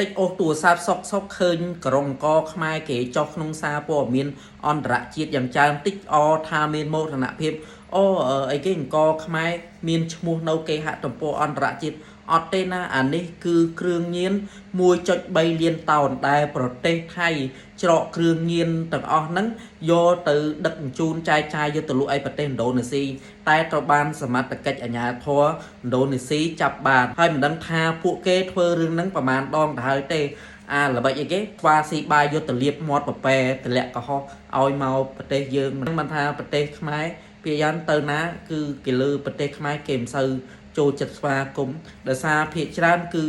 តិចអូសទូរស័ព្ទសុកឃើញក្រុងកខ្មែរគេចុះក្នុងសារព័ត៌មានអន្តរជាតិយ៉ាងច្រើនតិចអថាមានមោទនភាពអូអីគេអង្គខ្មែរមានឈ្មោះនៅគេហទំព័រអន្តរជាតិអត់ទេណាអានេះគឺគ្រឿងញៀន1.3លានតោនដែលប្រទេសថៃច្រកគ្រឿងញៀនទាំងអស់ហ្នឹងយកទៅដឹកជញ្ជូនចែកចាយយកទៅលក់ឲ្យប្រទេសឥណ្ឌូនេស៊ីតែត្រូវបានសមត្ថកិច្ចអាជ្ញាធរឥណ្ឌូនេស៊ីចាប់បានហើយមិនដឹងថាពួកគេធ្វើរឿងហ្នឹងប្រមាណដងទៅហើយទេល្បិចអីគេខ្វាស៊ីបាយយកទៅលាបមាត់ប្រប៉ែតម្លាក់កុហកឲ្យមកប្រទេសយើងមិនថាប្រទេសខ្មែរពីយ៉ាន់ទៅណាគឺគេលើប្រទេសខ្មែរគេមិនសូវចូលចិត្តស្វាគមន៍ដោយសារភាគច្រើនគឺ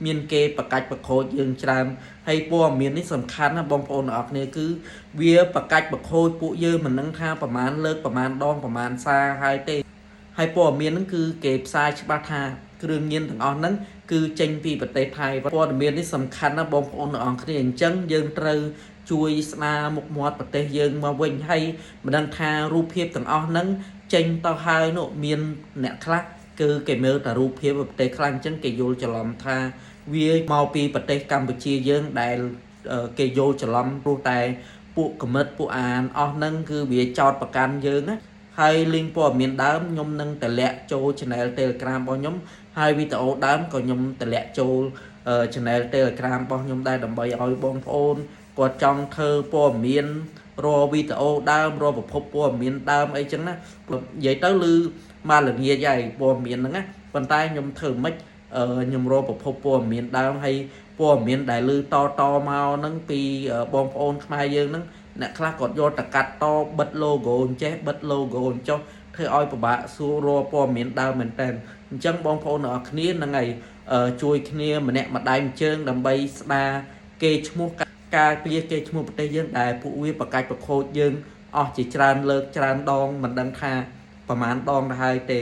មានគេប្រកាច់ប្រខូចយើងច្រើនហើយព័ត៌មាននេះសំខាន់ណាបងប្អូនទាំងអស់គ្នាគឺវាប្រកាច់ប្រខូចពួកយើងមិនដឹងថាប្រមាណលើកប្រមាណដងប្រមាណសារហើយទេហើយព័ត៌មានហ្នឹងគឺគេផ្សាយច្បាស់ថាគ្រឿងញៀនទាំងអស់ហ្នឹងគឺចេញពីប្រទេសថៃព័ត៌មាននេះសំខាន់ណាបងប្អូនទាំងអស់គ្នាអញ្ចឹងយើងត្រូវជួយស្ដារមុខមាត់ប្រទេសយើងមកវិញហើយមិនដឹងថារូបភាពទាំងអស់ហ្នឹងចេញទៅហើយនោះមានអ្នកខ្លះគឺគេមើលតែរូបភាពប្រទេសខ្លះអញ្ចឹងគេយល់ច្រឡំថាវាមកពីប្រទេសកម្ពុជាយើងដែលគេយល់ច្រឡំព្រោះតែពួកកមិតពួកអានអស់ហ្នឹងគឺវាចោតប្រកាន់យើងណាហើយ link ព័ត៌មានដើមខ្ញុំនឹងតម្លាក់ចូល channel Telegram របស់ខ្ញុំហើយវីដេអូដើមក៏ខ្ញុំតម្លាក់ចូល channel Telegram របស់ខ្ញុំដែរដើម្បីឲ្យបងប្អូនគាត់ចង់ធ្វើព័ត៌មានរកវីដេអូដើមរកប្រភពព័ត៌មានដើមអីចឹងណានិយាយទៅឮមកល្ងាចហើយព័ត៌មានហ្នឹងណាប៉ុន្តែខ្ញុំធ្វើមិនខ្ញុំរកប្រភពព័ត៌មានដើមហើយព័ត៌មានដែលឮតមកហ្នឹងពីបងប្អូនខ្មែរយើងហ្នឹងអ្នកខ្លះគាត់យកតកាត់តបិទ logo អញ្ចេះបិទ logo អញ្ចោះធ្វើឲ្យពិបាកសួររកព័ត៌មានដើមមែនតើអញ្ចឹងបងប្អូនទាំងអស់គ្នាហ្នឹងហើយជួយគ្នាម្នាក់ម្ដាយម្ជើងដើម្បីស្ដារគេឈ្មោះការពារគេឈ្មោះប្រទេសយើងដែលពួកវាប្រកាច់ប្រខូចយើងអស់ជាច្រើនលើកច្រើនដងមិនដឹងថាប្រមាណដងទៅហើយទេ